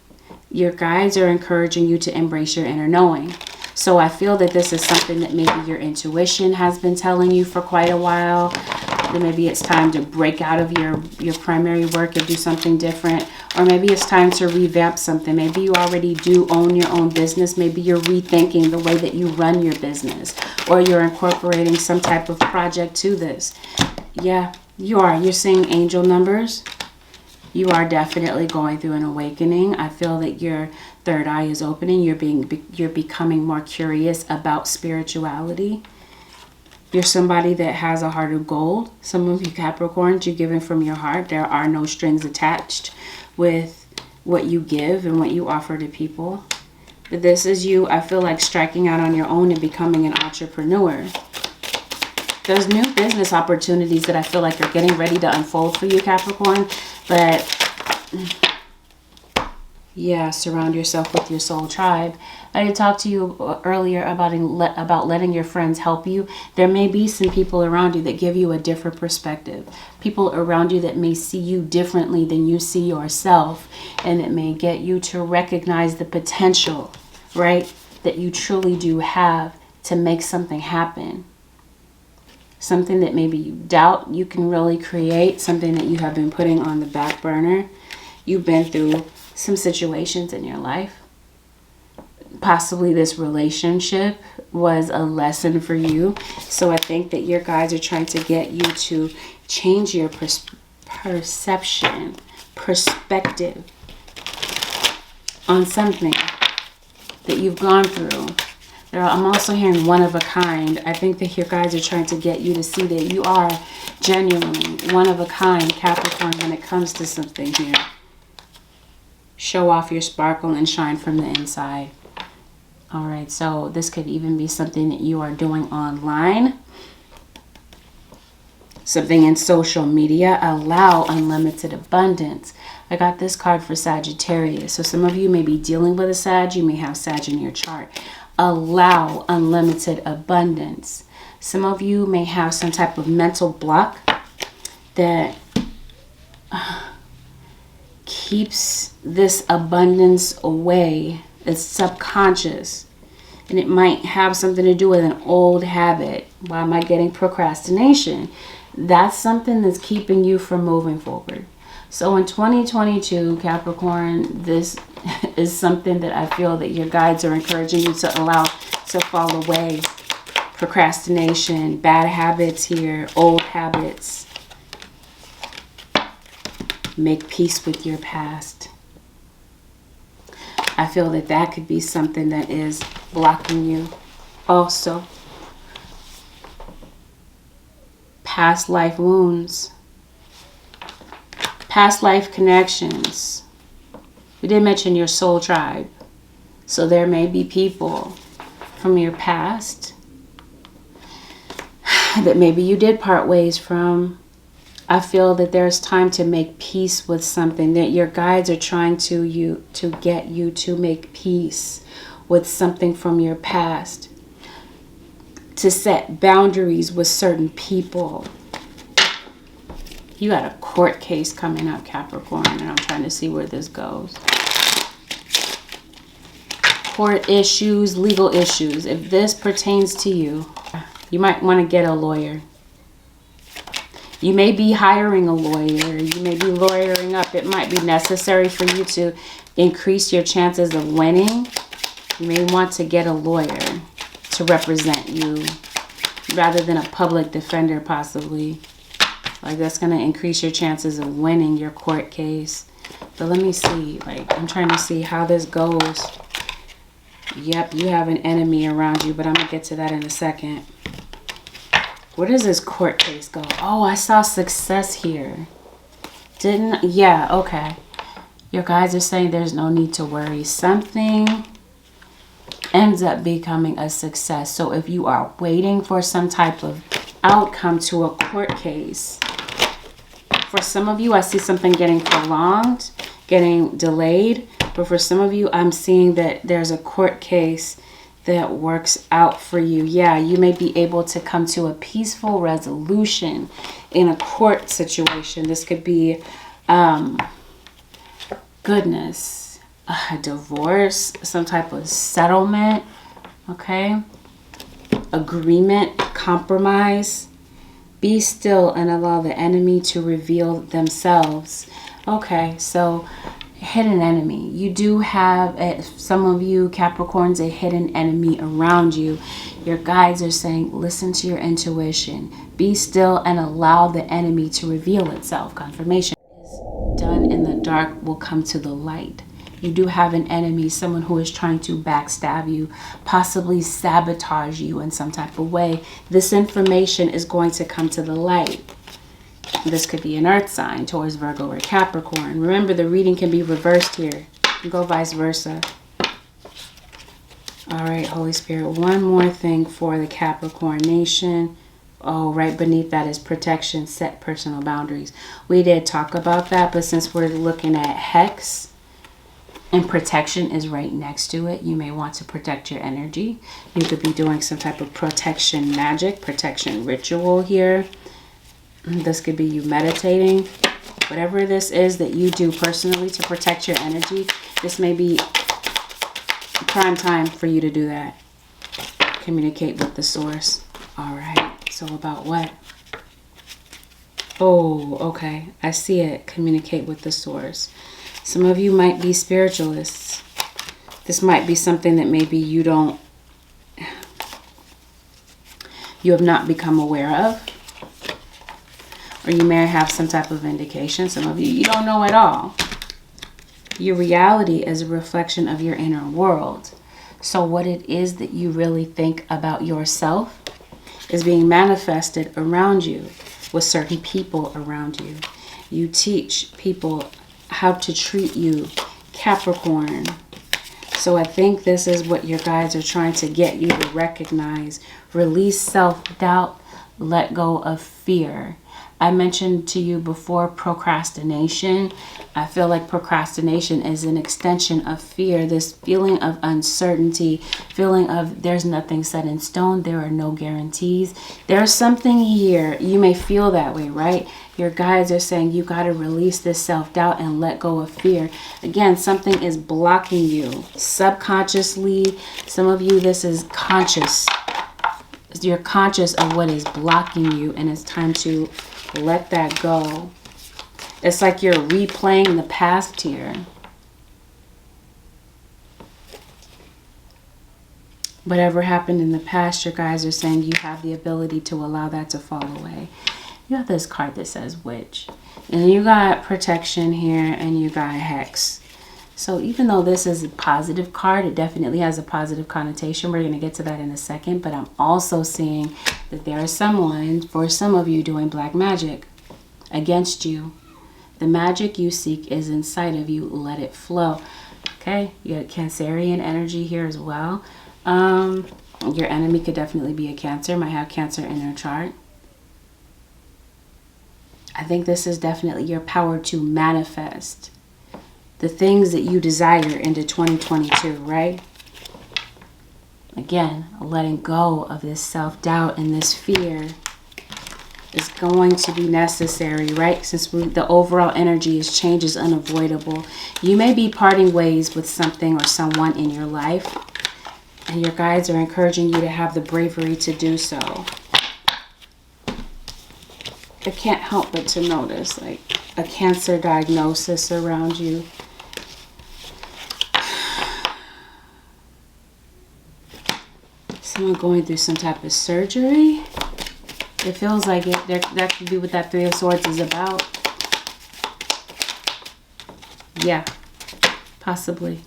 Your guides are encouraging you to embrace your inner knowing. So I feel that this is something that maybe your intuition has been telling you for quite a while. That maybe it's time to break out of your primary work and do something different. Or maybe it's time to revamp something. Maybe you already do own your own business. Maybe you're rethinking the way that you run your business. Or you're incorporating some type of project to this. Yeah, you are. You're seeing angel numbers. You are definitely going through an awakening. I feel that your third eye is opening. You're becoming more curious about spirituality. You're somebody that has a heart of gold. Some of you Capricorns, you're giving from your heart. There are no strings attached with what you give and what you offer to people. But this is you, I feel like, striking out on your own and becoming an entrepreneur. There's new business opportunities that I feel like are getting ready to unfold for you, Capricorn. But yeah, surround yourself with your soul tribe. I did talk to you earlier about letting your friends help you. There may be some people around you that give you a different perspective. People around you that may see you differently than you see yourself. And it may get you to recognize the potential, right, that you truly do have to make something happen. Something that maybe you doubt you can really create. Something that you have been putting on the back burner. You've been through some situations in your life. Possibly this relationship was a lesson for you. So I think that your guides are trying to get you to change your perspective on something that you've gone through. I'm also hearing one of a kind. I think that your guides are trying to get you to see that you are genuinely one of a kind, Capricorn, when it comes to something here. Show off your sparkle and shine from the inside. All right, so this could even be something that you are doing online. Something in social media. Allow unlimited abundance. I got this card for Sagittarius. So some of you may be dealing with a Sag. You may have Sag in your chart. Allow unlimited abundance. Some of you may have some type of mental block that keeps this abundance away. It's subconscious. And it might have something to do with an old habit. Why am I getting procrastination? That's something that's keeping you from moving forward. So in 2022, Capricorn, this is something that I feel that your guides are encouraging you to allow to fall away. Procrastination, bad habits here, old habits. Make peace with your past. I feel that that could be something that is blocking you. Also, past life wounds. Past life connections. We did mention your soul tribe. So there may be people from your past that maybe you did part ways from. I feel that there's time to make peace with something, that your guides are trying to get you to make peace with something from your past, to set boundaries with certain people. You got a court case coming up, Capricorn, and I'm trying to see where this goes. Court issues, legal issues. If this pertains to you, you might want to get a lawyer. You may be hiring a lawyer. You may be lawyering up. It might be necessary for you to increase your chances of winning. You may want to get a lawyer to represent you rather than a public defender, possibly. Like, that's going to increase your chances of winning your court case. But let me see. Like, I'm trying to see how this goes. Yep, you have an enemy around you, but I'm going to get to that in a second. Where does this court case go? Oh, I saw success here. Yeah, okay. Your guides are saying there's no need to worry. Something ends up becoming a success. So if you are waiting for some type of outcome to a court case, for some of you, I see something getting prolonged, getting delayed. But for some of you, I'm seeing that there's a court case that works out for you. Yeah, you may be able to come to a peaceful resolution in a court situation. This could be, goodness, a divorce, some type of settlement, okay? Agreement, compromise. Be still and allow the enemy to reveal themselves. Okay, so hidden enemy. You do have, some of you Capricorns, a hidden enemy around you. Your guides are saying, listen to your intuition. Be still and allow the enemy to reveal itself. Confirmation is done in the dark will come to the light. You do have an enemy, someone who is trying to backstab you, possibly sabotage you in some type of way. This information is going to come to the light. This could be an earth sign, Taurus, Virgo, or Capricorn. Remember, the reading can be reversed here. You go vice versa. All right, Holy Spirit, one more thing for the Capricorn nation. Oh, right beneath that is protection, set personal boundaries. We did talk about that, but since we're looking at hex and protection is right next to it, you may want to protect your energy. You could be doing some type of protection magic, protection ritual here. This could be you meditating. Whatever this is that you do personally to protect your energy, this may be prime time for you to do that. Communicate with the source. All right. So about what? Oh, okay. I see it. Communicate with the source. Some of you might be spiritualists. This might be something that maybe you don't you have not become aware of. Or you may have some type of indication. Some of you, you don't know at all. Your reality is a reflection of your inner world. So what it is that you really think about yourself is being manifested around you with certain people around you. You teach people how to treat you, Capricorn. So I think this is what your guides are trying to get you to recognize. Release self-doubt, let go of fear. I mentioned to you before procrastination. I feel like procrastination is an extension of fear. This feeling of uncertainty, feeling of there's nothing set in stone. There are no guarantees. There's something here. You may feel that way, right? Your guides are saying you got to release this self-doubt and let go of fear. Again, something is blocking you subconsciously. Some of you, this is conscious. You're conscious of what is blocking you, and it's time to let that go. It's like you're replaying the past here. Whatever happened in the past, your guys are saying you have the ability to allow that to fall away. You have this card that says witch. And you got protection here, and you got hex. So even though this is a positive card, it definitely has a positive connotation. We're going to get to that in a second. But I'm also seeing that there is someone, for some of you, doing black magic against you. The magic you seek is inside of you. Let it flow. Okay, you got Cancerian energy here as well. Your enemy could definitely be a Cancer, might have Cancer in their chart. I think this is definitely your power to manifest the things that you desire into 2022, right? Again, letting go of this self-doubt and this fear is going to be necessary, right? Since the overall energy is change is unavoidable. You may be parting ways with something or someone in your life, and your guides are encouraging you to have the bravery to do so. I can't help but to notice like a Cancer diagnosis around you. Someone going through some type of surgery. It feels like that could be what that Three of Swords is about. Yeah, possibly.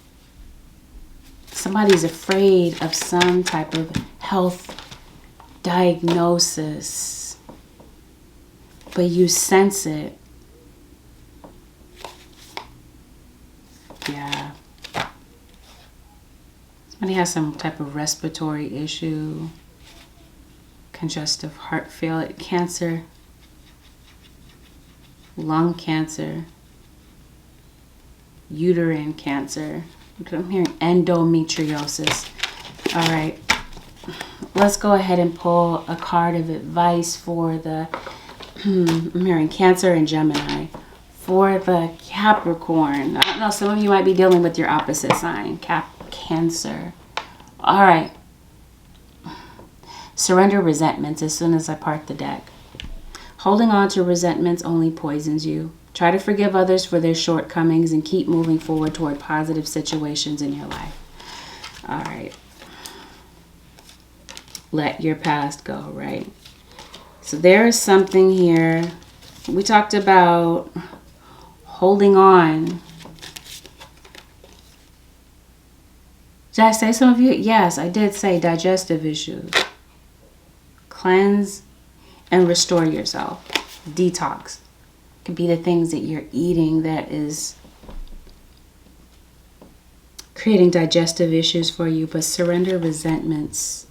Somebody's afraid of some type of health diagnosis, but you sense it. Yeah. Somebody has some type of respiratory issue, congestive heart failure, cancer, lung cancer, uterine cancer. I'm hearing endometriosis. All right, let's go ahead and pull a card of advice for the, I'm hearing Cancer and Gemini. For the Capricorn, I don't know, some of you might be dealing with your opposite sign, Cancer. All right. Surrender resentments as soon as I part the deck. Holding on to resentments only poisons you. Try to forgive others for their shortcomings and keep moving forward toward positive situations in your life. All right. Let your past go, right? So there is something here. We talked about holding on. Did I say some of you? Yes, I did say digestive issues. Cleanse and restore yourself. Detox. It could be the things that you're eating that is creating digestive issues for you, but surrender resentments.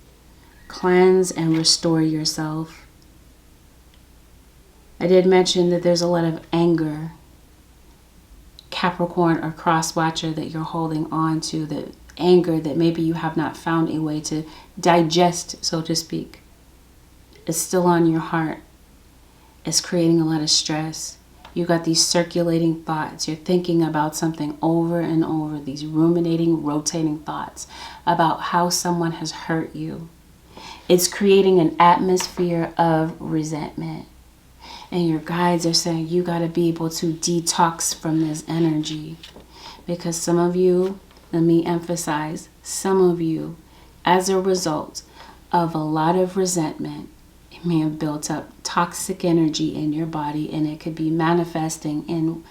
Cleanse and restore yourself. I did mention that there's a lot of anger, Capricorn or cross watcher, that you're holding on to, the anger that maybe you have not found a way to digest, so to speak. It's still on your heart. It's creating a lot of stress. You got these circulating thoughts. You're thinking about something over and over, these ruminating, rotating thoughts about how someone has hurt you. It's creating an atmosphere of resentment. And your guides are saying you got to be able to detox from this energy. Because some of you, let me emphasize, some of you, as a result of a lot of resentment, You may have built up toxic energy in your body, and it could be manifesting in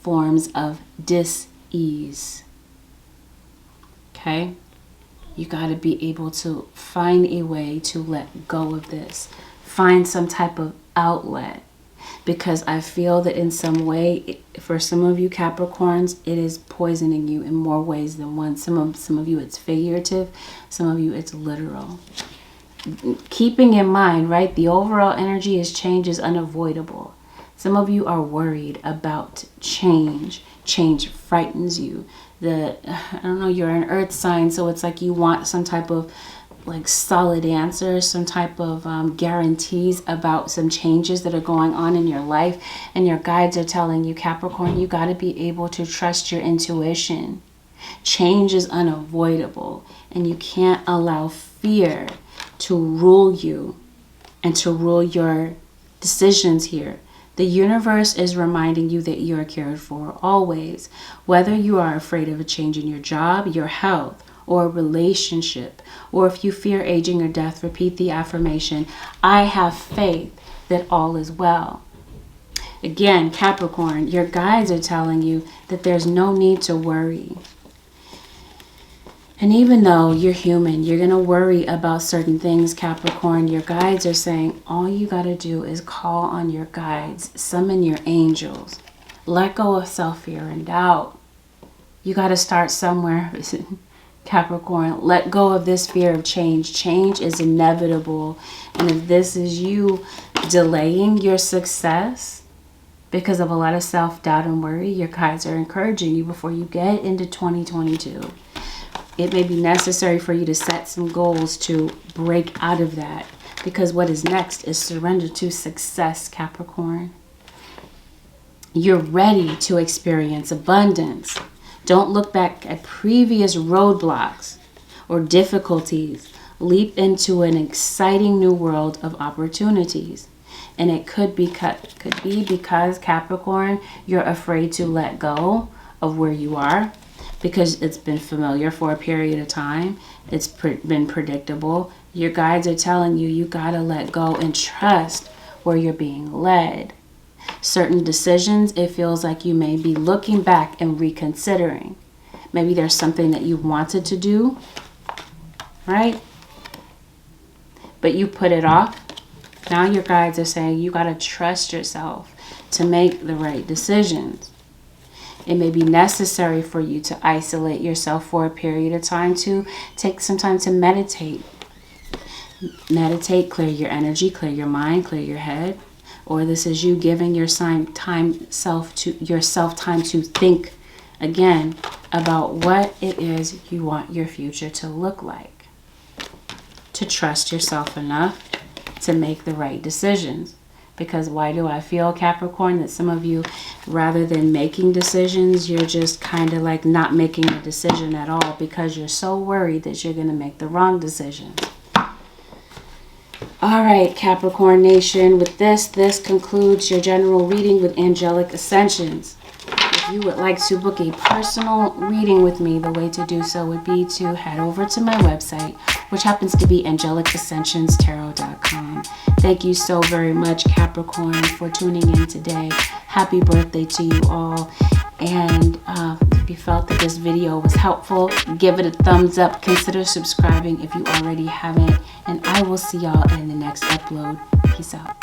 forms of dis-ease. Okay? You got to be able to find a way to let go of this. Find some type of outlet. Because I feel that in some way, for some of you Capricorns, it is poisoning you in more ways than one. Some of you it's figurative, some of you it's literal. Keeping in mind, right, the overall energy is change is unavoidable. Some of you are worried about change. Change frightens you. I don't know, you're an earth sign, so it's like you want some type of like solid answers, some type of guarantees about some changes that are going on in your life. And your guides are telling you, Capricorn, you got to be able to trust your intuition. Change is unavoidable, and you can't allow fear to rule you and to rule your decisions here. The universe is reminding you that you are cared for always, whether you are afraid of a change in your job, your health, or a relationship, or if you fear aging or death, repeat the affirmation, I have faith that all is well. Again, Capricorn, your guides are telling you that there's no need to worry. And even though you're human, you're going to worry about certain things, Capricorn. Your guides are saying all you got to do is call on your guides, summon your angels, let go of self-fear and doubt. You got to start somewhere, Capricorn. Let go of this fear of change. Change is inevitable. And if this is you delaying your success because of a lot of self-doubt and worry, your guides are encouraging you before you get into 2022. It may be necessary for you to set some goals to break out of that, because what is next is surrender to success, Capricorn. You're ready to experience abundance. Don't look back at previous roadblocks or difficulties. Leap into an exciting new world of opportunities. And it could be because, Capricorn, you're afraid to let go of where you are, because it's been familiar for a period of time. It's been predictable. Your guides are telling you, you got to let go and trust where you're being led. Certain decisions, it feels like you may be looking back and reconsidering. Maybe there's something that you wanted to do, right? But you put it off. Now your guides are saying you got to trust yourself to make the right decisions. It may be necessary for you to isolate yourself for a period of time, to take some time to meditate. Meditate, clear your energy, clear your mind, clear your head. Or this is you giving yourself time to think again about what it is you want your future to look like. To trust yourself enough to make the right decisions. Because why do I feel, Capricorn, that some of you, rather than making decisions, you're just kind of like not making a decision at all because you're so worried that you're going to make the wrong decisions. All right, Capricorn Nation, with this concludes your general reading with Angelic Ascensions. If you would like to book a personal reading with me, the way to do so would be to head over to my website, which happens to be AngelicAscensionsTarot.com. Thank you so very much, Capricorn, for tuning in today. Happy birthday to you all. And if you felt that this video was helpful, give it a thumbs up. Consider subscribing if you already haven't. And I will see y'all in the next upload. Peace out.